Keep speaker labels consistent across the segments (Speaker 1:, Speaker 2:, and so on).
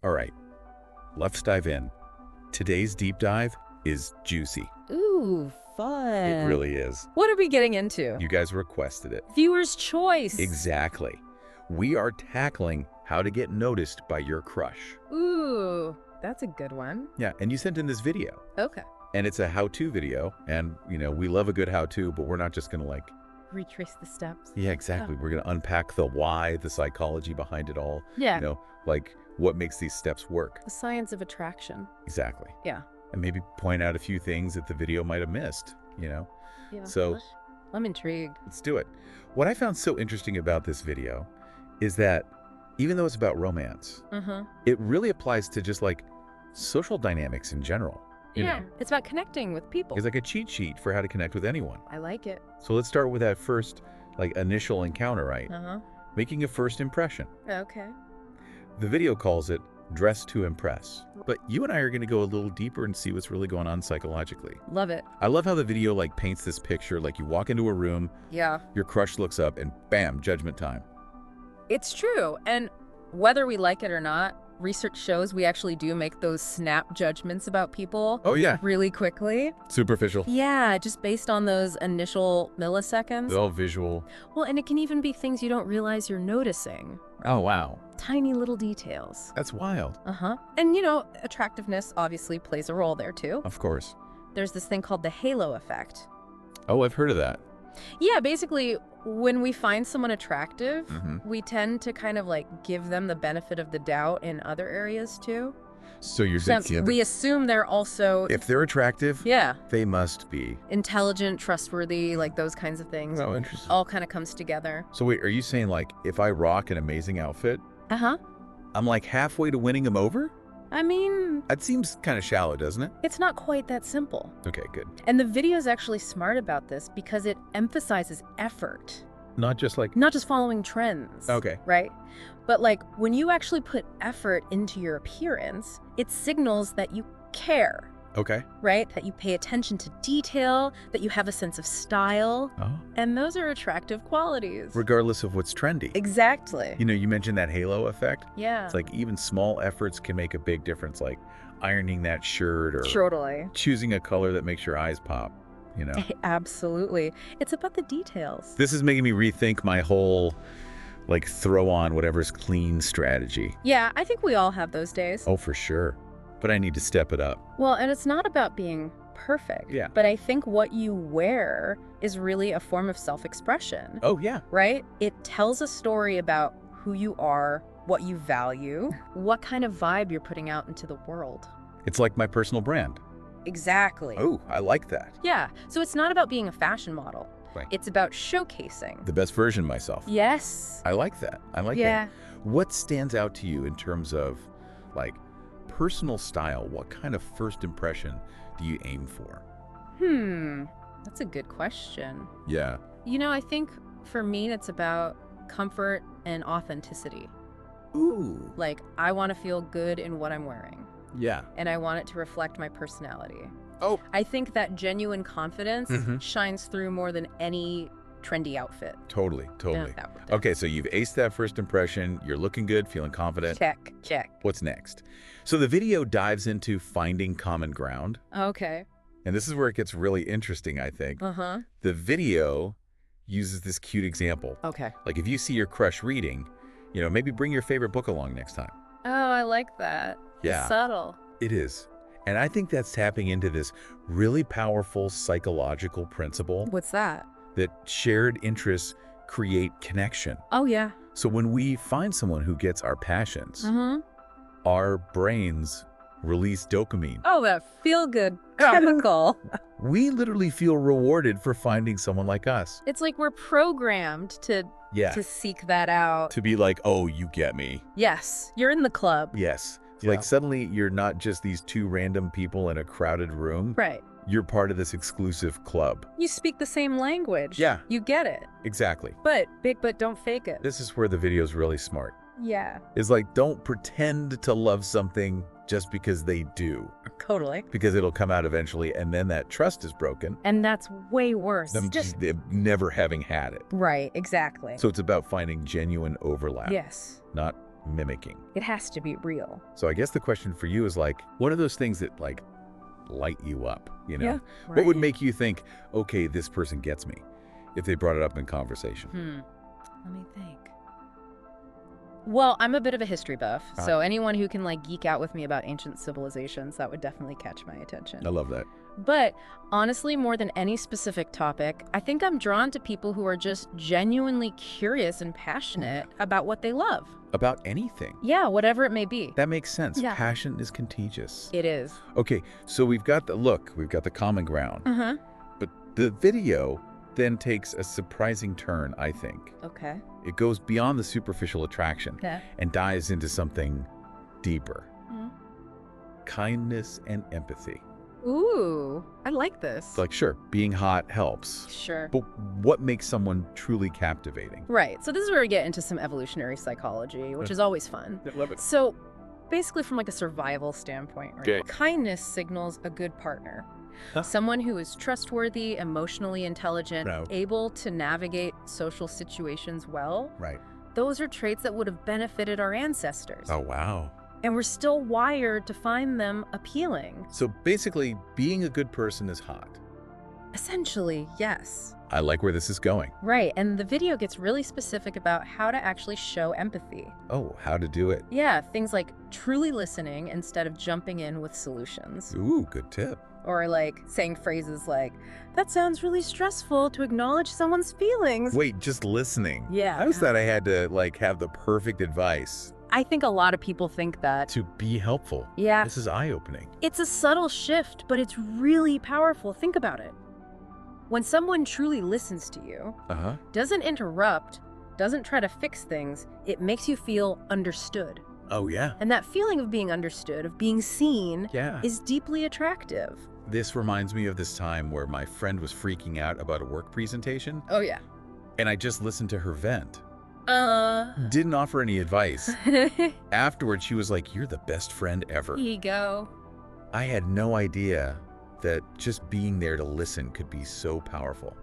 Speaker 1: All right, let's dive in. Today's deep dive is juicy.
Speaker 2: Ooh,
Speaker 1: It
Speaker 2: fun.
Speaker 1: really is.
Speaker 2: What are we getting into?
Speaker 1: You guys requested it.
Speaker 2: Viewer's choice.
Speaker 1: Exactly. We are tackling how to get noticed by your crush.
Speaker 2: Ooh, that's a good one.
Speaker 1: Yeah, and you sent in this video.
Speaker 2: Okay.
Speaker 1: And it's a how-to video. And, we love a good how-to, but we're not just going to
Speaker 2: Retrace the steps.
Speaker 1: yeah, exactly. We're going to unpack the why, the psychology behind it all.
Speaker 2: Yeah.
Speaker 1: What makes these steps work.
Speaker 2: The science of attraction.
Speaker 1: Exactly.
Speaker 2: Yeah.
Speaker 1: And maybe point out a few things that the video might have missed,
Speaker 2: Yeah.
Speaker 1: So
Speaker 2: I'm intrigued.
Speaker 1: let's do it. What I found so interesting about this video is that even though it's about romance, it really applies to just social dynamics in general. You know?
Speaker 2: It's about connecting with people.
Speaker 1: It's like a cheat sheet for how to connect with anyone.
Speaker 2: I like it.
Speaker 1: So let's start with that first initial encounter, right? Making a first impression.
Speaker 2: Okay.
Speaker 1: The video calls it dress to impress. But you and I are going to go a little deeper and see what's really going on psychologically.
Speaker 2: Love it.
Speaker 1: I love how the video paints this picture. You walk into a room,
Speaker 2: Yeah.
Speaker 1: your crush looks up, and bam, judgment time.
Speaker 2: It's true. And whether we like it or not, research shows we actually do make those snap judgments about people
Speaker 1: Oh yeah,
Speaker 2: really quickly.
Speaker 1: superficial.
Speaker 2: Yeah, just based on those initial milliseconds.
Speaker 1: All visual.
Speaker 2: Well, and it can even be things you don't realize you're noticing.
Speaker 1: Oh wow,
Speaker 2: Tiny little details.
Speaker 1: that's wild.
Speaker 2: And, attractiveness obviously plays a role there, too.
Speaker 1: Of course.
Speaker 2: There's this thing called the halo effect.
Speaker 1: Oh, I've heard of that.
Speaker 2: Yeah, basically, when we find someone attractive,
Speaker 1: Mhm.
Speaker 2: we tend to kind of give them the benefit of the doubt in other areas, too.
Speaker 1: So you're
Speaker 2: So
Speaker 1: saying
Speaker 2: we assume they're also,
Speaker 1: if they're attractive,
Speaker 2: yeah,
Speaker 1: they must be.
Speaker 2: intelligent, trustworthy, those kinds of things.
Speaker 1: Oh, interesting.
Speaker 2: All kind of comes together.
Speaker 1: So wait, are you saying if I rock an amazing outfit,
Speaker 2: Uh-huh.
Speaker 1: I'm halfway to winning them over?
Speaker 2: I mean,
Speaker 1: That seems kind of shallow, doesn't it?
Speaker 2: it's not quite that simple.
Speaker 1: Okay, good.
Speaker 2: And the video is actually smart about this because it emphasizes effort,
Speaker 1: Not just
Speaker 2: not just following trends.
Speaker 1: Okay.
Speaker 2: Right? But when you actually put effort into your appearance, it signals that you care,
Speaker 1: Okay.
Speaker 2: right? That you pay attention to detail, that you have a sense of style.
Speaker 1: Oh.
Speaker 2: And those are attractive qualities.
Speaker 1: Regardless of what's trendy.
Speaker 2: Exactly.
Speaker 1: You mentioned that halo effect.
Speaker 2: Yeah.
Speaker 1: It's even small efforts can make a big difference, like ironing that shirt or
Speaker 2: Totally.
Speaker 1: choosing a color that makes your eyes pop,
Speaker 2: Absolutely. It's about the details.
Speaker 1: This is making me rethink my whole throw on whatever's clean strategy.
Speaker 2: Yeah, I think we all have those days.
Speaker 1: Oh, for sure. But I need to step it up.
Speaker 2: Well, and it's not about being perfect.
Speaker 1: Yeah.
Speaker 2: But I think what you wear is really a form of self-expression,
Speaker 1: Oh, yeah.
Speaker 2: right? It tells a story about who you are, what you value, what kind of vibe you're putting out into the world.
Speaker 1: It's like my personal brand.
Speaker 2: Exactly.
Speaker 1: Oh, I like that.
Speaker 2: Yeah. So it's not about being a fashion model.
Speaker 1: Right.
Speaker 2: It's about showcasing.
Speaker 1: The best version of myself.
Speaker 2: Yes.
Speaker 1: I like that. I like
Speaker 2: Yeah.
Speaker 1: that. What stands out to you in terms of personal style? What kind of first impression do you aim for?
Speaker 2: That's a good question.
Speaker 1: Yeah.
Speaker 2: I think for me, it's about comfort and authenticity.
Speaker 1: Ooh.
Speaker 2: I want to feel good in what I'm wearing,
Speaker 1: Yeah.
Speaker 2: and I want it to reflect my personality.
Speaker 1: Oh.
Speaker 2: I think that genuine confidence
Speaker 1: Mhm.
Speaker 2: shines through more than any trendy outfit.
Speaker 1: Totally.
Speaker 2: Yeah, that would do.
Speaker 1: Okay, so you've aced that first impression. You're looking good, feeling confident.
Speaker 2: Check.
Speaker 1: What's next? So the video dives into finding common ground.
Speaker 2: Okay.
Speaker 1: And this is where it gets really interesting, I think.
Speaker 2: Uh-huh.
Speaker 1: The video uses this cute example.
Speaker 2: Okay.
Speaker 1: If you see your crush reading, maybe bring your favorite book along next time.
Speaker 2: Oh, I like that.
Speaker 1: Yeah.
Speaker 2: It's subtle.
Speaker 1: It is. And I think that's tapping into this really powerful psychological principle
Speaker 2: What's that?
Speaker 1: that shared interests create connection.
Speaker 2: Oh, yeah.
Speaker 1: So when we find someone who gets our passions,
Speaker 2: Uh-huh.
Speaker 1: our brains release dopamine.
Speaker 2: Oh, that feel-good chemical.
Speaker 1: We literally feel rewarded for finding someone like us.
Speaker 2: It's like we're programmed to
Speaker 1: Yeah.
Speaker 2: seek that out.
Speaker 1: To be like, oh, you get me.
Speaker 2: Yes, you're in the club.
Speaker 1: Yes.
Speaker 3: Yeah.
Speaker 1: Suddenly you're not just these two random people in a crowded room.
Speaker 2: Right.
Speaker 1: You're part of this exclusive club.
Speaker 2: You speak the same language.
Speaker 1: Yeah.
Speaker 2: You get it.
Speaker 1: Exactly.
Speaker 2: But don't fake it.
Speaker 1: This is where the video's really smart.
Speaker 2: Yeah.
Speaker 1: Is don't pretend to love something just because they do.
Speaker 2: Totally.
Speaker 1: Because it'll come out eventually, and then that trust is broken.
Speaker 2: And that's way worse.
Speaker 1: Them
Speaker 2: Just
Speaker 1: never having had it.
Speaker 2: right, exactly.
Speaker 1: So it's about finding genuine overlap.
Speaker 2: yes.
Speaker 1: Not mimicking.
Speaker 2: It has to be real.
Speaker 1: So I guess the question for you is like, what are those things that like light you up, you know?
Speaker 2: Yeah,
Speaker 1: What would
Speaker 2: right.
Speaker 1: make you think, okay, this person gets me, if they brought it up in conversation?
Speaker 2: Let me think. Well, I'm a bit of a history buff,
Speaker 1: Ah.
Speaker 2: so anyone who can like geek out with me about ancient civilizations, that would definitely catch my attention.
Speaker 1: I love that.
Speaker 2: But honestly, more than any specific topic, I think I'm drawn to people who are just genuinely curious and passionate about what they love.
Speaker 1: About anything.
Speaker 2: Yeah, whatever it may be.
Speaker 1: That makes sense.
Speaker 2: Yeah.
Speaker 1: Passion is contagious.
Speaker 2: It is.
Speaker 1: Okay, so we've got the common ground.
Speaker 2: Uh-huh.
Speaker 1: But the video then takes a surprising turn, I think.
Speaker 2: Okay.
Speaker 1: It goes beyond the superficial attraction
Speaker 2: Yeah.
Speaker 1: and dives into something deeper.
Speaker 2: Mhm.
Speaker 1: Kindness and empathy.
Speaker 2: Ooh, I like this.
Speaker 1: It's like, sure, being hot helps,
Speaker 2: Sure.
Speaker 1: but what makes someone truly captivating?
Speaker 2: Right. So this is where we get into some evolutionary psychology, which is always fun.
Speaker 1: I love it.
Speaker 2: So basically from like a survival standpoint, right?
Speaker 1: Okay.
Speaker 2: Kindness signals a good partner.
Speaker 1: Huh?
Speaker 2: Someone who is trustworthy, emotionally intelligent,
Speaker 1: No.
Speaker 2: able to navigate social situations well.
Speaker 1: Right.
Speaker 2: Those are traits that would have benefited our ancestors.
Speaker 1: Oh, wow.
Speaker 2: And we're still wired to find them appealing.
Speaker 1: So basically, being a good person is hot.
Speaker 2: Essentially, yes.
Speaker 1: I like where this is going.
Speaker 2: Right, and the video gets really specific about how to actually show empathy.
Speaker 1: Oh, how to do it.
Speaker 2: Yeah, things like truly listening instead of jumping in with solutions.
Speaker 1: Ooh, good tip.
Speaker 2: Or like saying phrases like, that sounds really stressful to acknowledge someone's feelings.
Speaker 1: Wait, just listening.
Speaker 2: Yeah.
Speaker 1: I always thought I had to like have the perfect advice
Speaker 2: I think a lot of people think that.
Speaker 1: to be helpful.
Speaker 2: Yeah,
Speaker 1: This is eye-opening.
Speaker 2: it's a subtle shift, but it's really powerful. Think about it. When someone truly listens to you,
Speaker 1: Uh-huh.
Speaker 2: doesn't interrupt, doesn't try to fix things, it makes you feel understood.
Speaker 1: Oh, yeah.
Speaker 2: And that feeling of being understood, of being seen,
Speaker 1: Yeah.
Speaker 2: is deeply attractive.
Speaker 1: This reminds me of this time where my friend was freaking out about a work presentation,
Speaker 2: Oh, yeah.
Speaker 1: and I just listened to her vent.
Speaker 2: Here
Speaker 1: Didn't offer any advice. Afterwards, she was like, "You're the best friend ever."
Speaker 2: you go.
Speaker 1: I had no idea that just being there to listen could be so powerful.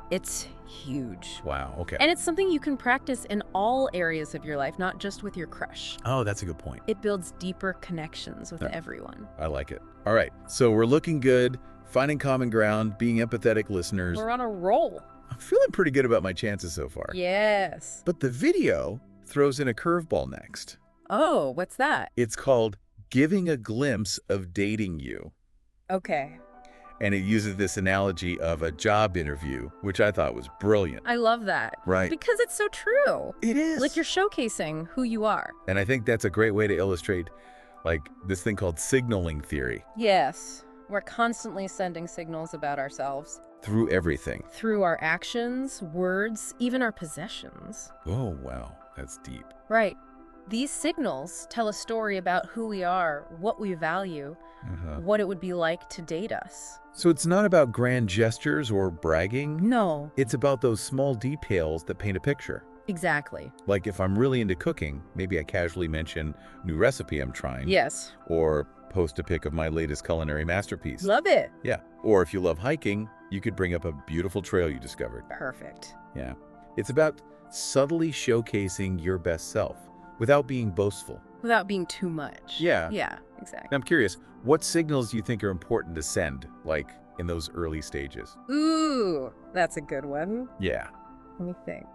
Speaker 2: It's huge.
Speaker 1: Wow, okay.
Speaker 2: And it's something you can practice in all areas of your life, not just with your crush.
Speaker 1: Oh, that's a good point.
Speaker 2: It builds deeper connections with
Speaker 1: Yeah.
Speaker 2: everyone.
Speaker 1: I like it. All right, so we're looking good, finding common ground, being empathetic listeners.
Speaker 2: We're on a roll.
Speaker 1: I'm feeling pretty good about my chances so far.
Speaker 2: Yes.
Speaker 1: But the video throws in a curveball next.
Speaker 2: Oh, what's that?
Speaker 1: It's called Giving a Glimpse of Dating You.
Speaker 2: Okay.
Speaker 1: And it uses this analogy of a job interview, which I thought was brilliant.
Speaker 2: I love that.
Speaker 1: Right.
Speaker 2: Because it's so true.
Speaker 1: It is.
Speaker 2: Like you're showcasing who you are.
Speaker 1: And I think that's a great way to illustrate like this thing called signaling theory
Speaker 2: Yes. We're constantly sending signals about ourselves
Speaker 1: through everything.
Speaker 2: through our actions, words, even our possessions.
Speaker 1: Oh, wow. That's deep.
Speaker 2: Right. These signals tell a story about who we are, what we value, what it would be like to date us.
Speaker 1: So it's not about grand gestures or bragging.
Speaker 2: No.
Speaker 1: It's about those small details that paint a picture.
Speaker 2: Exactly.
Speaker 1: Like if I'm really into cooking, maybe I casually mention new recipe I'm trying.
Speaker 2: Yes.
Speaker 1: Or post a pic of my latest culinary masterpiece.
Speaker 2: Love it.
Speaker 1: Yeah. Or if you love hiking, you could bring up a beautiful trail you discovered.
Speaker 2: Perfect.
Speaker 1: Yeah. It's about subtly showcasing your best self without being boastful.
Speaker 2: Without being too much.
Speaker 1: Yeah.
Speaker 2: Yeah, exactly.
Speaker 1: I'm curious, what signals do you think are important to send, like in those early stages?
Speaker 2: Ooh, that's a good one.
Speaker 1: Yeah.
Speaker 2: Let me think.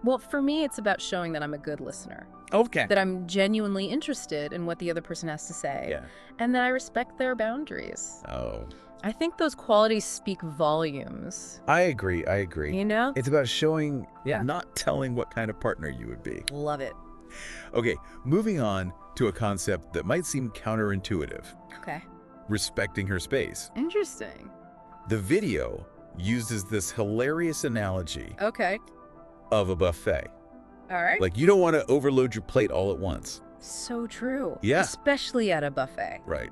Speaker 2: Well, for me, it's about showing that I'm a good listener,
Speaker 1: Okay.
Speaker 2: that I'm genuinely interested in what the other person has to say,
Speaker 1: Yeah.
Speaker 2: and that I respect their boundaries.
Speaker 1: Oh.
Speaker 2: I think those qualities speak volumes,
Speaker 1: I agree.
Speaker 2: you know?
Speaker 1: It's about showing,
Speaker 2: Yeah.
Speaker 1: not telling what kind of partner you would be.
Speaker 2: Love it.
Speaker 1: Okay, moving on to a concept that might seem counterintuitive,
Speaker 2: Okay.
Speaker 1: respecting her space.
Speaker 2: Interesting.
Speaker 1: The video uses this hilarious analogy
Speaker 2: Okay.
Speaker 1: of a buffet.
Speaker 2: All right.
Speaker 1: Like, you don't want to overload your plate all at once.
Speaker 2: So true.
Speaker 1: Yeah.
Speaker 2: Especially at a buffet.
Speaker 1: Right.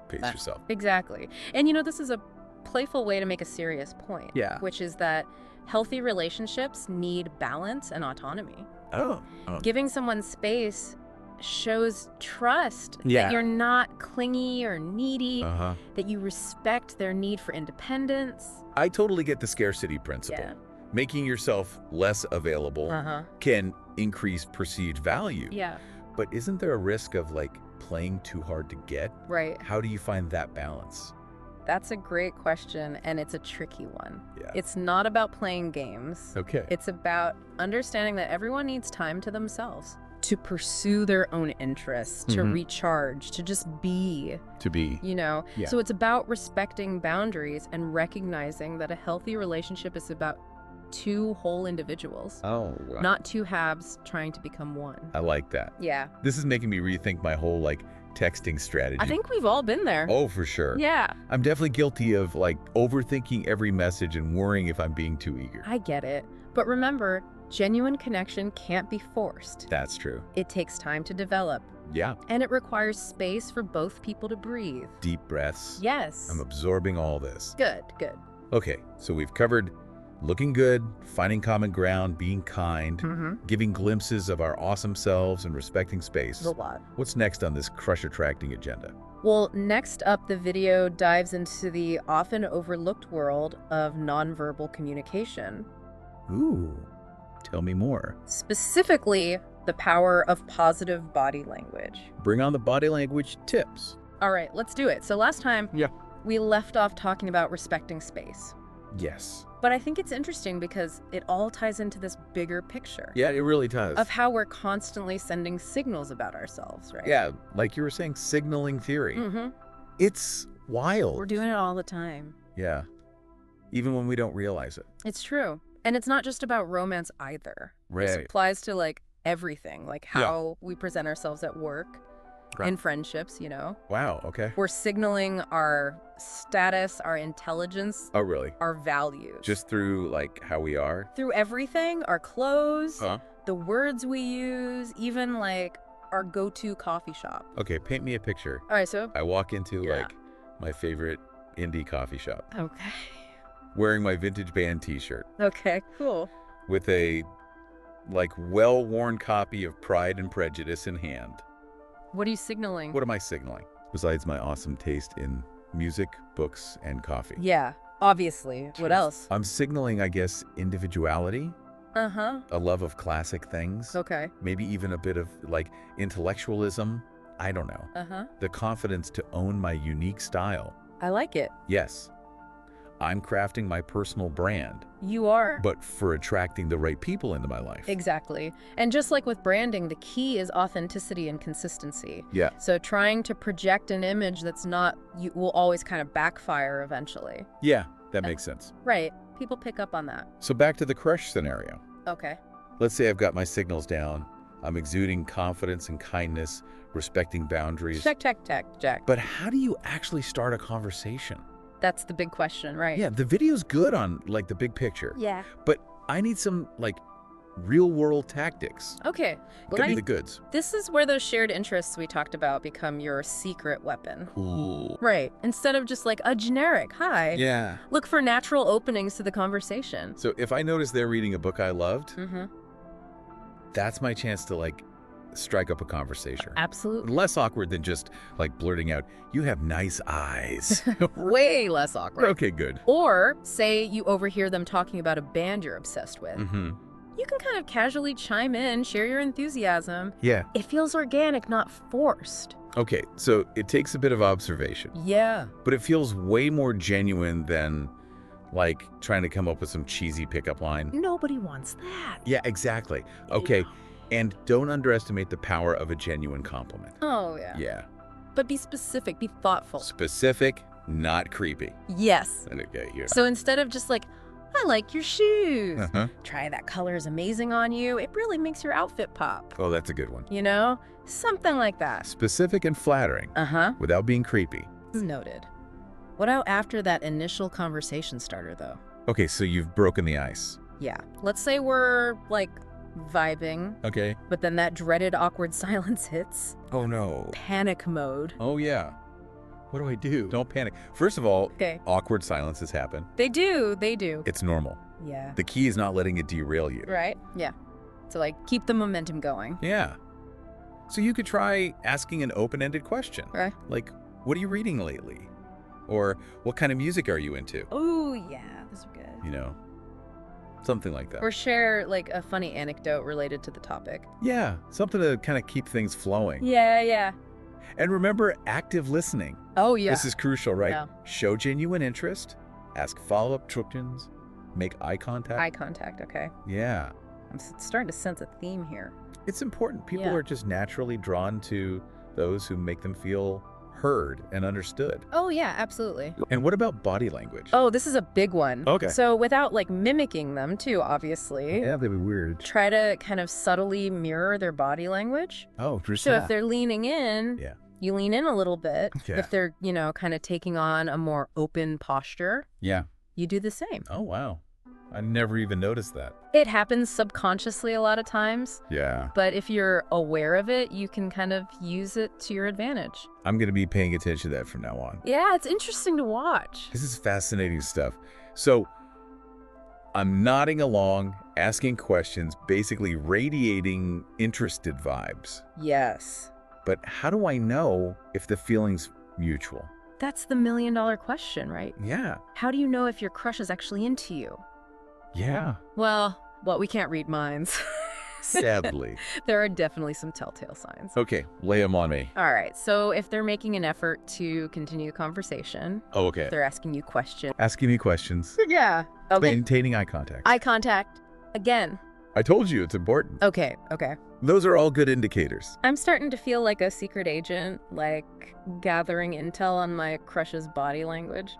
Speaker 1: Pace
Speaker 2: That-
Speaker 1: yourself.
Speaker 2: Exactly. And you know, this is a playful way to make a serious point.
Speaker 1: Yeah.
Speaker 2: Which is that healthy relationships need balance and autonomy.
Speaker 1: Oh.
Speaker 2: Giving someone space shows trust
Speaker 1: Yeah.
Speaker 2: that you're not clingy or needy,
Speaker 1: Uh-huh.
Speaker 2: that you respect their need for independence.
Speaker 1: I totally get the scarcity principle.
Speaker 2: Yeah.
Speaker 1: Making yourself less available
Speaker 2: Uh-huh.
Speaker 1: can increase perceived value.
Speaker 2: Yeah.
Speaker 1: But isn't there a risk of like playing too hard to get?
Speaker 2: Right.
Speaker 1: How do you find that balance?
Speaker 2: That's a great question, and it's a tricky one.
Speaker 1: Yeah.
Speaker 2: It's not about playing games.
Speaker 1: Okay.
Speaker 2: It's about understanding that everyone needs time to themselves, to pursue their own interests, to recharge, to just be,
Speaker 1: To be.
Speaker 2: you know?
Speaker 1: Yeah.
Speaker 2: So it's about respecting boundaries and recognizing that a healthy relationship is about two whole individuals,
Speaker 1: Oh,
Speaker 2: not two halves trying to become one.
Speaker 1: I like that.
Speaker 2: Yeah.
Speaker 1: This is making me rethink my whole like texting strategy.
Speaker 2: I think we've all been there.
Speaker 1: Oh, for sure.
Speaker 2: Yeah.
Speaker 1: I'm definitely guilty of like overthinking every message and worrying if I'm being too eager.
Speaker 2: I get it. But remember, genuine connection can't be forced.
Speaker 1: That's true.
Speaker 2: It takes time to develop,
Speaker 1: Yeah.
Speaker 2: and it requires space for both people to breathe.
Speaker 1: Deep breaths.
Speaker 2: Yes.
Speaker 1: I'm absorbing all this.
Speaker 2: Good, good.
Speaker 1: Okay, so we've covered looking good, finding common ground, being kind, giving glimpses of our awesome selves, and respecting space.
Speaker 2: A lot.
Speaker 1: What's next on this crush-attracting agenda?
Speaker 2: Well, next up, the video dives into the often overlooked world of nonverbal communication,
Speaker 1: Ooh, tell me more.
Speaker 2: specifically the power of positive body language.
Speaker 1: Bring on the body language tips.
Speaker 2: All right, let's do it. So last time,
Speaker 1: Yeah.
Speaker 2: we left off talking about respecting space.
Speaker 1: Yes.
Speaker 2: But I think it's interesting because it all ties into this bigger picture
Speaker 1: Yeah, it really does.
Speaker 2: of how we're constantly sending signals about ourselves, right?
Speaker 1: Yeah, like you were saying, signaling theory.
Speaker 2: Mm-hmm.
Speaker 1: It's wild.
Speaker 2: We're doing it all the time.
Speaker 1: Yeah. Even when we don't realize it.
Speaker 2: It's true. And it's not just about romance either. This
Speaker 1: Right.
Speaker 2: applies to like everything, like
Speaker 1: Yeah.
Speaker 2: how we present ourselves at work,
Speaker 1: Right.
Speaker 2: in friendships, you know?
Speaker 1: Wow, okay.
Speaker 2: We're signaling our status, our intelligence,
Speaker 1: Oh, really?
Speaker 2: our values.
Speaker 1: Just through, like, how we are?
Speaker 2: through everything, our clothes,
Speaker 1: Huh?
Speaker 2: the words we use, even like our go-to coffee shop.
Speaker 1: Okay, paint me a picture.
Speaker 2: All right, so
Speaker 1: I walk into,
Speaker 2: Yeah.
Speaker 1: like, my favorite indie coffee shop,
Speaker 2: okay.
Speaker 1: wearing my vintage band t-shirt,
Speaker 2: Okay, cool.
Speaker 1: with a, like, well-worn copy of Pride and Prejudice in hand.
Speaker 2: What are you signaling?
Speaker 1: What am I signaling? Besides my awesome taste in music, books, and coffee.
Speaker 2: Yeah, obviously. What else?
Speaker 1: I'm signaling, I guess, individuality,
Speaker 2: Uh-huh.
Speaker 1: a love of classic things,
Speaker 2: Okay.
Speaker 1: maybe even a bit of, like, intellectualism. I don't know.
Speaker 2: Uh-huh.
Speaker 1: The confidence to own my unique style.
Speaker 2: I like it.
Speaker 1: Yes, I'm crafting my personal brand,
Speaker 2: You are.
Speaker 1: but for attracting the right people into my life.
Speaker 2: Exactly. And just like with branding, the key is authenticity and consistency.
Speaker 1: Yeah.
Speaker 2: So trying to project an image that's not, you will always kind of backfire eventually.
Speaker 1: Yeah, that makes sense.
Speaker 2: Right. People pick up on that.
Speaker 1: So back to the crush scenario.
Speaker 2: Okay.
Speaker 1: Let's say I've got my signals down. I'm exuding confidence and kindness, respecting boundaries.
Speaker 2: Check.
Speaker 1: But how do you actually start a conversation?
Speaker 2: That's the big question, right?
Speaker 1: Yeah, the video's good on, like, the big picture.
Speaker 2: Yeah.
Speaker 1: But I need some, like, real-world tactics.
Speaker 2: Okay.
Speaker 1: Give me the goods.
Speaker 2: This is where those shared interests we talked about become your secret weapon.
Speaker 1: Cool.
Speaker 2: Right. Instead of just like a generic hi.
Speaker 1: Yeah.
Speaker 2: Look for natural openings to the conversation.
Speaker 1: So if I notice they're reading a book I loved,
Speaker 2: Mm-hmm.
Speaker 1: that's my chance to, like, strike up a conversation.
Speaker 2: Absolutely.
Speaker 1: Less awkward than just, like, blurting out, "You have nice eyes."
Speaker 2: Way less awkward.
Speaker 1: Okay, good.
Speaker 2: Or say you overhear them talking about a band you're obsessed with.
Speaker 1: Mm-hmm.
Speaker 2: You can kind of casually chime in, share your enthusiasm.
Speaker 1: Yeah.
Speaker 2: It feels organic, not forced.
Speaker 1: Okay, so it takes a bit of observation,
Speaker 2: Yeah.
Speaker 1: but it feels way more genuine than, like, trying to come up with some cheesy pickup line.
Speaker 2: Nobody wants that.
Speaker 1: Yeah, exactly. Okay, and don't underestimate the power of a genuine compliment.
Speaker 2: Oh, yeah.
Speaker 1: Yeah.
Speaker 2: But be specific, be thoughtful.
Speaker 1: Specific, not creepy.
Speaker 2: Yes.
Speaker 1: Okay, here.
Speaker 2: So instead of just like, I like your shoes.
Speaker 1: Uh-huh.
Speaker 2: Try that color is amazing on you. It really makes your outfit pop.
Speaker 1: Oh, that's a good one.
Speaker 2: You know? Something like that.
Speaker 1: Specific and flattering,
Speaker 2: Uh-huh.
Speaker 1: without being creepy.
Speaker 2: Noted. What about after that initial conversation starter, though?
Speaker 1: Okay, so you've broken the ice.
Speaker 2: Yeah. Let's say we're, like, vibing,
Speaker 1: Okay.
Speaker 2: but then that dreaded awkward silence hits.
Speaker 1: Oh, no.
Speaker 2: Panic mode.
Speaker 1: Oh, yeah. What do I do? Don't panic. First of all,
Speaker 2: Okay.
Speaker 1: awkward silences happen.
Speaker 2: They do.
Speaker 1: It's normal.
Speaker 2: Yeah.
Speaker 1: The key is not letting it derail you.
Speaker 2: Right? Yeah. So, like, keep the momentum going.
Speaker 1: Yeah. So you could try asking an open-ended question.
Speaker 2: Right?
Speaker 1: Like, what are you reading lately? Or what kind of music are you into?
Speaker 2: Oh, yeah. Those are good.
Speaker 1: You know? Something like that.
Speaker 2: Or share, like, a funny anecdote related to the topic.
Speaker 1: Yeah, something to kind of keep things flowing.
Speaker 2: Yeah, yeah.
Speaker 1: And remember, active listening.
Speaker 2: Oh, yeah.
Speaker 1: This is crucial, right?
Speaker 2: Yeah.
Speaker 1: Show genuine interest, ask follow-up questions, make eye contact.
Speaker 2: Eye contact, okay.
Speaker 1: Yeah.
Speaker 2: I'm starting to sense a theme here.
Speaker 1: It's important. People
Speaker 2: Yeah.
Speaker 1: are just naturally drawn to those who make them feel heard and understood.
Speaker 2: Oh, yeah, absolutely.
Speaker 1: And what about body language?
Speaker 2: Oh, this is a big one.
Speaker 1: Okay.
Speaker 2: So without, like, mimicking them, too, obviously,
Speaker 1: Yeah, that'd be weird.
Speaker 2: try to kind of subtly mirror their body language.
Speaker 1: Oh,
Speaker 2: So if they're leaning in,
Speaker 1: Yeah.
Speaker 2: you lean in a little bit.
Speaker 1: Yeah.
Speaker 2: If they're, kind of taking on a more open posture,
Speaker 1: Yeah.
Speaker 2: you do the same.
Speaker 1: Oh, wow. I never even noticed that.
Speaker 2: It happens subconsciously a lot of times,
Speaker 1: Yeah.
Speaker 2: but if you're aware of it, you can kind of use it to your advantage.
Speaker 1: I'm going to be paying attention to that from now on.
Speaker 2: Yeah, it's interesting to watch.
Speaker 1: This is fascinating stuff. So I'm nodding along, asking questions, basically radiating interested vibes.
Speaker 2: Yes.
Speaker 1: But how do I know if the feeling's mutual?
Speaker 2: That's the million-dollar question, right?
Speaker 1: Yeah.
Speaker 2: How do you know if your crush is actually into you?
Speaker 1: Yeah.
Speaker 2: Well, we can't read minds.
Speaker 1: Sadly.
Speaker 2: There are definitely some telltale signs.
Speaker 1: Okay, lay them on me.
Speaker 2: All right, so if they're making an effort to continue the conversation,
Speaker 1: Oh, okay.
Speaker 2: if they're asking you questions.
Speaker 1: Asking me questions.
Speaker 2: Yeah. Okay.
Speaker 1: Maintaining eye contact.
Speaker 2: Eye contact. Again.
Speaker 1: I told you it's important.
Speaker 2: Okay.
Speaker 1: Those are all good indicators.
Speaker 2: I'm starting to feel like a secret agent, like gathering intel on my crush's body language.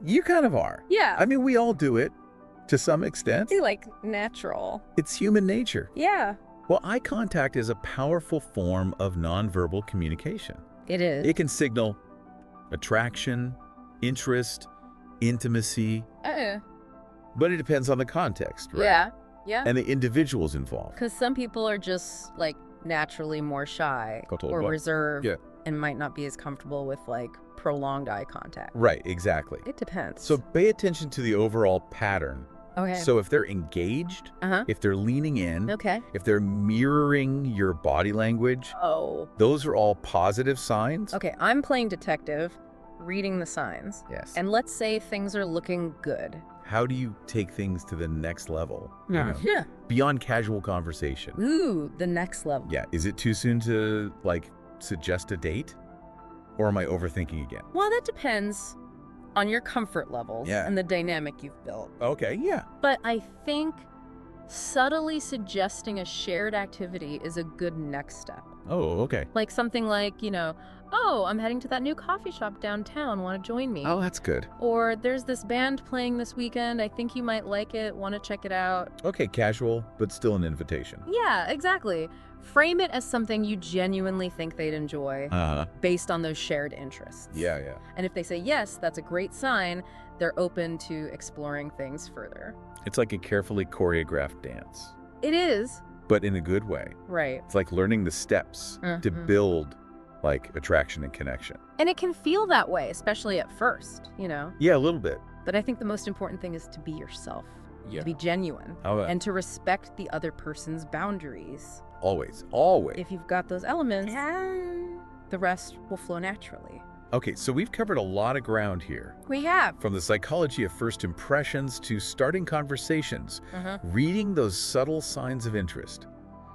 Speaker 1: You kind of are.
Speaker 2: Yeah.
Speaker 1: I mean, we all do it to some extent.
Speaker 2: I feel like natural.
Speaker 1: It's human nature.
Speaker 2: Yeah.
Speaker 1: Well, eye contact is a powerful form of nonverbal communication.
Speaker 2: It is.
Speaker 1: It can signal attraction, interest, intimacy, but it depends on the context, right?
Speaker 2: Yeah. Yeah.
Speaker 1: And the individuals involved.
Speaker 2: Because some people are just, like, naturally more shy or reserved and might not be as comfortable with, like, prolonged eye contact.
Speaker 1: Right, exactly.
Speaker 2: It depends.
Speaker 1: So pay attention to the overall pattern.
Speaker 2: Okay.
Speaker 1: So if they're engaged, if they're leaning in,
Speaker 2: Okay.
Speaker 1: if they're mirroring your body language,
Speaker 2: Oh.
Speaker 1: those are all positive signs.
Speaker 2: Okay, I'm playing detective, reading the signs.
Speaker 1: Yes.
Speaker 2: And let's say things are looking good.
Speaker 1: How do you take things to the next level?
Speaker 2: Yeah. Yeah.
Speaker 1: Beyond casual conversation.
Speaker 2: Ooh, the next level.
Speaker 1: Yeah. Is it too soon to, like, suggest a date? Or am I overthinking again?
Speaker 2: Well, that depends on your comfort levels
Speaker 1: Yeah.
Speaker 2: and the dynamic you've built.
Speaker 1: Okay, yeah.
Speaker 2: But I think subtly suggesting a shared activity is a good next step.
Speaker 1: Oh, okay.
Speaker 2: Like something like, oh, I'm heading to that new coffee shop downtown. Want to join me?
Speaker 1: Oh, that's good.
Speaker 2: Or there's this band playing this weekend. I think you might like it. Want to check it out?
Speaker 1: Okay, casual, but still an invitation.
Speaker 2: Yeah, exactly. Frame it as something you genuinely think they'd enjoy based on those shared interests.
Speaker 1: Yeah, yeah.
Speaker 2: And if they say yes, that's a great sign. They're open to exploring things further.
Speaker 1: It's like a carefully choreographed dance,
Speaker 2: It is.
Speaker 1: but in a good way.
Speaker 2: Right.
Speaker 1: It's like learning the steps to build, like, attraction and connection.
Speaker 2: And it can feel that way, especially at first,
Speaker 1: Yeah, a little bit.
Speaker 2: But I think the most important thing is to be yourself,
Speaker 1: Yeah.
Speaker 2: to be genuine,
Speaker 1: Oh,
Speaker 2: and to respect the other person's boundaries.
Speaker 1: always, always.
Speaker 2: If you've got those elements, the rest will flow naturally.
Speaker 1: Okay, so we've covered a lot of ground here.
Speaker 2: We have.
Speaker 1: From the psychology of first impressions to starting conversations, reading those subtle signs of interest.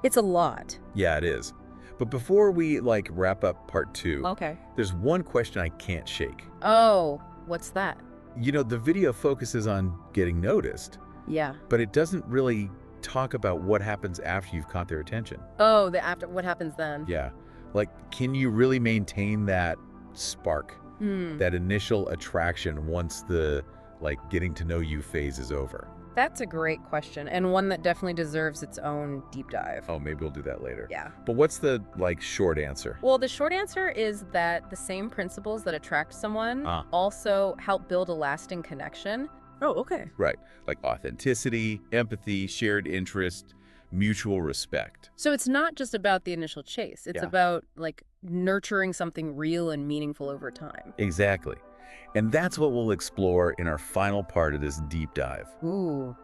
Speaker 2: It's a lot.
Speaker 1: Yeah, it is. But before we, like, wrap up part 2,
Speaker 2: Okay.
Speaker 1: there's one question I can't shake.
Speaker 2: Oh, what's that?
Speaker 1: The video focuses on getting noticed,
Speaker 2: Yeah.
Speaker 1: but it doesn't really talk about what happens after you've caught their attention.
Speaker 2: Oh, what happens then?
Speaker 1: Yeah. Like, can you really maintain that spark, that initial attraction once the, like, getting to know you phase is over?
Speaker 2: That's a great question, and one that definitely deserves its own deep dive.
Speaker 1: Oh, maybe we'll do that later.
Speaker 2: Yeah.
Speaker 1: But what's the, like, short answer?
Speaker 2: Well, the short answer is that the same principles that attract someone also help build a lasting connection. Oh, okay.
Speaker 1: Right. Like authenticity, empathy, shared interest, mutual respect.
Speaker 2: So it's not just about the initial chase. It's about, like, nurturing something real and meaningful over time.
Speaker 1: Exactly. And that's what we'll explore in our final part of this deep dive.
Speaker 2: Ooh,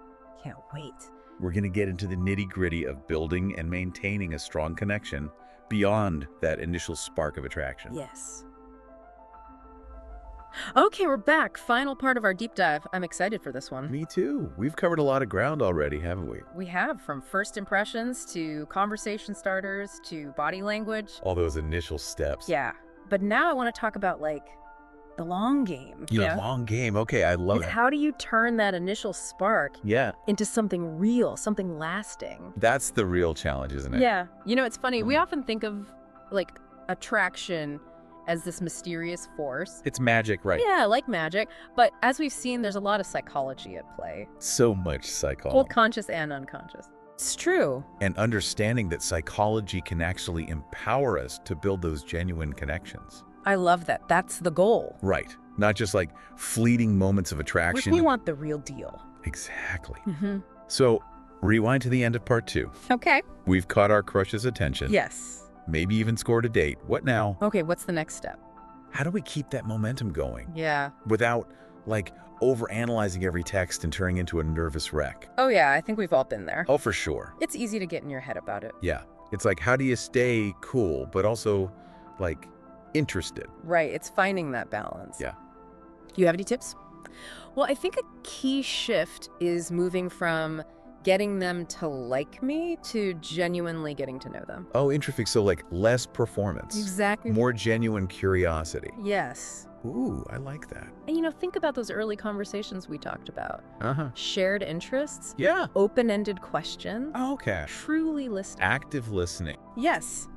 Speaker 2: can't wait.
Speaker 1: We're going to get into the nitty-gritty of building and maintaining a strong connection beyond that initial spark of attraction.
Speaker 2: Yes. Okay, we're back. Final part of our deep dive. I'm excited for this one.
Speaker 1: Me too. We've covered a lot of ground already, haven't we?
Speaker 2: We have, from first impressions to conversation starters to body language.
Speaker 1: All those initial steps.
Speaker 2: Yeah. But now I want to talk about, like, the long game.
Speaker 1: Long game. Okay, I love
Speaker 2: And
Speaker 1: it.
Speaker 2: how do you turn that initial spark
Speaker 1: Yeah,
Speaker 2: into something real, something lasting?
Speaker 1: that's the real challenge, isn't it?
Speaker 2: Yeah. You know, it's funny. We
Speaker 1: Mm.
Speaker 2: often think of, like, attraction as this mysterious force.
Speaker 1: It's magic, right?
Speaker 2: Yeah, like magic. But as we've seen, there's a lot of psychology at play,
Speaker 1: So much psychology.
Speaker 2: both conscious and unconscious. It's true.
Speaker 1: And understanding that psychology can actually empower us to build those genuine connections.
Speaker 2: I love that. That's the goal.
Speaker 1: Right. Not just like fleeting moments of
Speaker 2: We
Speaker 1: attraction.
Speaker 2: want the real deal.
Speaker 1: Exactly.
Speaker 2: Mm-hmm.
Speaker 1: So, rewind to the end of part 2.
Speaker 2: Okay.
Speaker 1: We've caught our crush's attention.
Speaker 2: Yes.
Speaker 1: Maybe even scored a date. What now?
Speaker 2: Okay, what's the next step?
Speaker 1: How do we keep that momentum going
Speaker 2: Yeah.
Speaker 1: without, like, overanalyzing every text and turning into a nervous wreck?
Speaker 2: Oh, yeah, I think we've all been there.
Speaker 1: Oh, for sure.
Speaker 2: It's easy to get in your head about it.
Speaker 1: Yeah. It's like, how do you stay cool, but also, like, interested?
Speaker 2: Right, it's finding that balance.
Speaker 1: Yeah.
Speaker 2: Do you have any tips? Well, I think a key shift is moving from getting them to like me to genuinely getting to know them.
Speaker 1: Oh, interesting. So, like, less performance.
Speaker 2: Exactly.
Speaker 1: More genuine curiosity.
Speaker 2: Yes.
Speaker 1: Ooh, I like that.
Speaker 2: And, you know, think about those early conversations we talked about.
Speaker 1: Uh-huh.
Speaker 2: Shared interests,
Speaker 1: Yeah.
Speaker 2: open-ended questions,
Speaker 1: Oh, okay.
Speaker 2: truly listening.
Speaker 1: Active listening.
Speaker 2: Yes.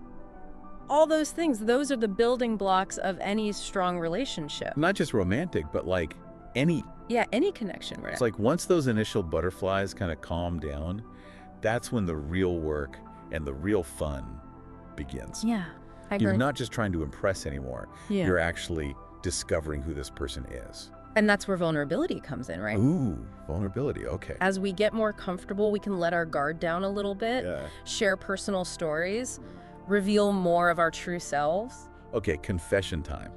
Speaker 2: All those things, those are the building blocks of any strong relationship.
Speaker 1: Not just romantic, but like any.
Speaker 2: Yeah, any connection. Right?
Speaker 1: It's like once those initial butterflies kind of calm down, that's when the real work and the real fun begins.
Speaker 2: Yeah, I agree.
Speaker 1: You're not just trying to impress anymore.
Speaker 2: Yeah.
Speaker 1: You're actually discovering who this person is.
Speaker 2: And that's where vulnerability comes in, right?
Speaker 1: Ooh, vulnerability. Okay.
Speaker 2: As we get more comfortable, we can let our guard down a little bit,
Speaker 1: Yeah.
Speaker 2: share personal stories, reveal more of our true selves.
Speaker 1: Okay, confession time.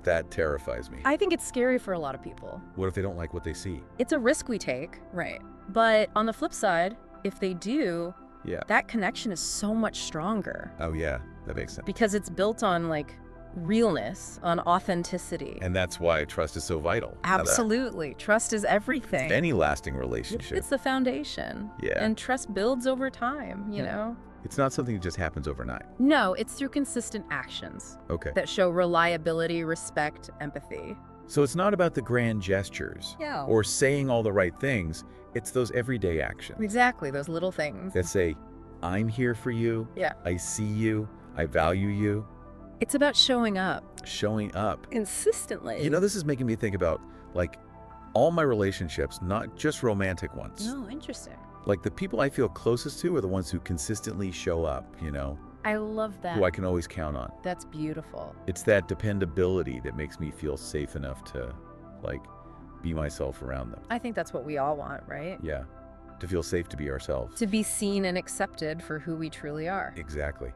Speaker 1: That terrifies me.
Speaker 2: I think it's scary for a lot of people.
Speaker 1: What if they don't like what they see?
Speaker 2: It's a risk we take. Right. But on the flip side, if they do,
Speaker 1: Yeah.
Speaker 2: that connection is so much stronger
Speaker 1: Oh, yeah. That makes sense.
Speaker 2: because it's built on, like, realness, on authenticity.
Speaker 1: And that's why trust is so vital.
Speaker 2: Absolutely. Trust is everything.
Speaker 1: Any lasting relationship.
Speaker 2: It's the foundation.
Speaker 1: Yeah.
Speaker 2: And trust builds over time, you know?
Speaker 1: It's not something that just happens overnight.
Speaker 2: No, it's through consistent actions
Speaker 1: Okay.
Speaker 2: that show reliability, respect, empathy.
Speaker 1: So it's not about the grand gestures
Speaker 2: Yeah.
Speaker 1: or saying all the right things. It's those everyday actions
Speaker 2: Exactly, those little things.
Speaker 1: that say, I'm here for you.
Speaker 2: Yeah.
Speaker 1: I see you. I value you.
Speaker 2: It's about showing up
Speaker 1: Showing up.
Speaker 2: consistently.
Speaker 1: You know, this is making me think about, like, all my relationships, not just romantic ones.
Speaker 2: Oh, interesting.
Speaker 1: Like, the people I feel closest to are the ones who consistently show up, you know,
Speaker 2: I love that.
Speaker 1: who I can always count on.
Speaker 2: That's beautiful.
Speaker 1: It's that dependability that makes me feel safe enough to, like, be myself around them.
Speaker 2: I think that's what we all want, right?
Speaker 1: Yeah. To feel safe to be ourselves.
Speaker 2: To be seen and accepted for who we truly are.
Speaker 1: Exactly.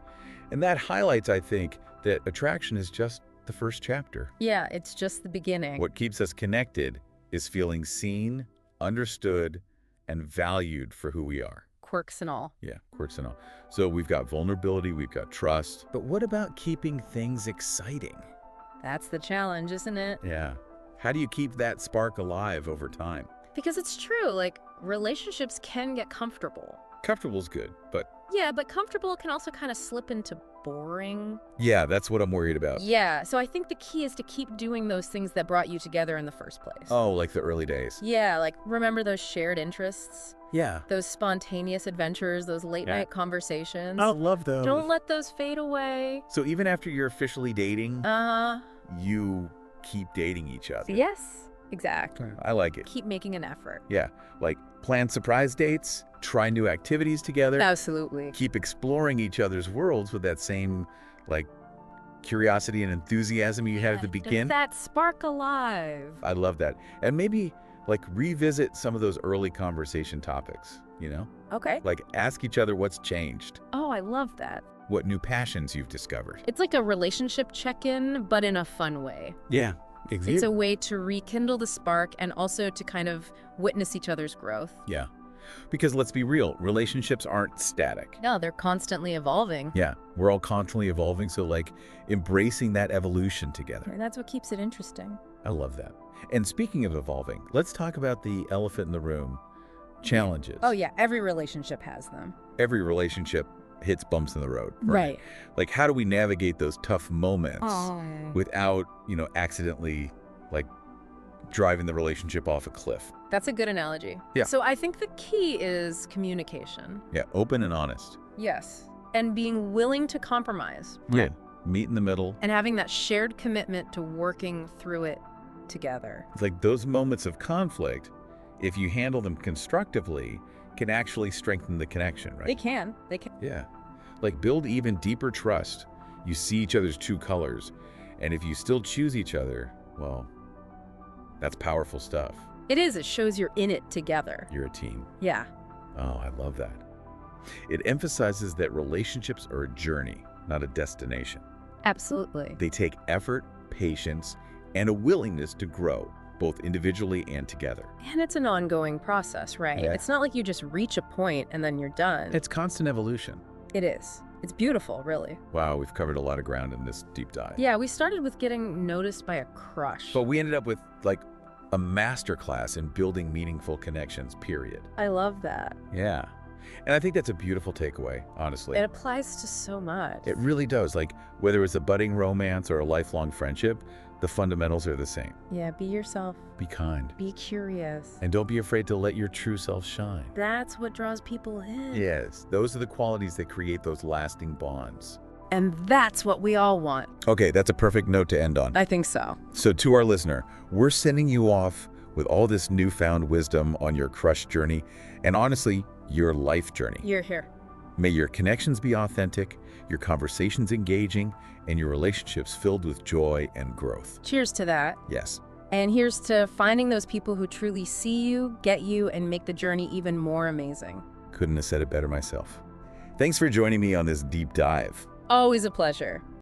Speaker 1: And that highlights, I think, that attraction is just the first chapter.
Speaker 2: Yeah, it's just the beginning.
Speaker 1: What keeps us connected is feeling seen, understood, and valued for who we are.
Speaker 2: Quirks and all.
Speaker 1: Yeah, quirks and all. So we've got vulnerability, we've got trust. But what about keeping things exciting?
Speaker 2: That's the challenge, isn't it?
Speaker 1: Yeah. How do you keep that spark alive over time?
Speaker 2: Because it's true, like, relationships can get comfortable.
Speaker 1: Comfortable's good, but
Speaker 2: Yeah, but comfortable can also kind of slip into boring.
Speaker 1: yeah, that's what I'm worried about.
Speaker 2: Yeah, so I think the key is to keep doing those things that brought you together in the first place.
Speaker 1: Oh, like the early days.
Speaker 2: Yeah, like, remember those shared interests?
Speaker 1: Yeah.
Speaker 2: Those spontaneous adventures, those late-night conversations?
Speaker 1: I love those.
Speaker 2: Don't let those fade away.
Speaker 1: So even after you're officially dating, you keep dating each other.
Speaker 2: Yes, exactly.
Speaker 1: I like it.
Speaker 2: Keep making an effort.
Speaker 1: Yeah, like plan surprise dates, try new activities together,
Speaker 2: Absolutely.
Speaker 1: keep exploring each other's worlds with that same, like, curiosity and enthusiasm you had at the
Speaker 2: Just
Speaker 1: begin.
Speaker 2: that spark alive.
Speaker 1: I love that. And maybe, like, revisit some of those early conversation topics, you know?
Speaker 2: Okay.
Speaker 1: Like, ask each other what's changed,
Speaker 2: Oh, I love that.
Speaker 1: what new passions you've discovered.
Speaker 2: It's like a relationship check-in, but in a fun way.
Speaker 1: Yeah,
Speaker 2: It's a way to rekindle the spark and also to kind of witness each other's growth.
Speaker 1: Yeah. Because let's be real, relationships aren't static.
Speaker 2: No, they're constantly evolving.
Speaker 1: Yeah, we're all constantly evolving, so like embracing that evolution together.
Speaker 2: And that's what keeps it interesting.
Speaker 1: I love that. And speaking of evolving, let's talk about the elephant in the room, challenges.
Speaker 2: Oh yeah, every relationship has them.
Speaker 1: Every relationship hits bumps in the road.
Speaker 2: Right.
Speaker 1: Like, how do we navigate those tough moments
Speaker 2: Oh.
Speaker 1: without, accidentally, like, driving the relationship off a cliff?
Speaker 2: That's a good analogy.
Speaker 1: Yeah.
Speaker 2: So I think the key is communication.
Speaker 1: Yeah, open and honest.
Speaker 2: Yes. And being willing to compromise.
Speaker 1: Yeah. Meet in the middle.
Speaker 2: And having that shared commitment to working through it together.
Speaker 1: It's like those moments of conflict, if you handle them constructively, can actually strengthen the connection, right?
Speaker 2: They can.
Speaker 1: Yeah. Like build even deeper trust. You see each other's true colors. And if you still choose each other, well, that's powerful stuff.
Speaker 2: It is. It shows you're in it together.
Speaker 1: You're a team.
Speaker 2: Yeah.
Speaker 1: Oh, I love that. It emphasizes that relationships are a journey, not a destination.
Speaker 2: Absolutely.
Speaker 1: They take effort, patience, and a willingness to grow, both individually and together.
Speaker 2: And it's an ongoing process, right?
Speaker 1: Yeah.
Speaker 2: It's not like you just reach a point and then you're done.
Speaker 1: It's constant evolution.
Speaker 2: It is. It's beautiful, really.
Speaker 1: Wow, we've covered a lot of ground in this deep dive.
Speaker 2: Yeah, we started with getting noticed by a crush.
Speaker 1: But we ended up with like a masterclass in building meaningful connections, period.
Speaker 2: I love that.
Speaker 1: Yeah. And I think that's a beautiful takeaway, honestly.
Speaker 2: It applies to so much.
Speaker 1: It really does. Like, whether it's a budding romance or a lifelong friendship, the fundamentals are the same.
Speaker 2: Yeah, be yourself.
Speaker 1: Be kind.
Speaker 2: Be curious.
Speaker 1: And don't be afraid to let your true self shine.
Speaker 2: That's what draws people in.
Speaker 1: Yes, those are the qualities that create those lasting bonds.
Speaker 2: And that's what we all want.
Speaker 1: Okay, that's a perfect note to end on.
Speaker 2: I think so.
Speaker 1: So to our listener, we're sending you off with all this newfound wisdom on your crush journey, and honestly, your life journey.
Speaker 2: You're here.
Speaker 1: May your connections be authentic, your conversations engaging, and your relationships filled with joy and growth.
Speaker 2: Cheers to that.
Speaker 1: Yes.
Speaker 2: And here's to finding those people who truly see you, get you, and make the journey even more amazing.
Speaker 1: Couldn't have said it better myself. Thanks for joining me on this deep dive.
Speaker 2: Always a pleasure.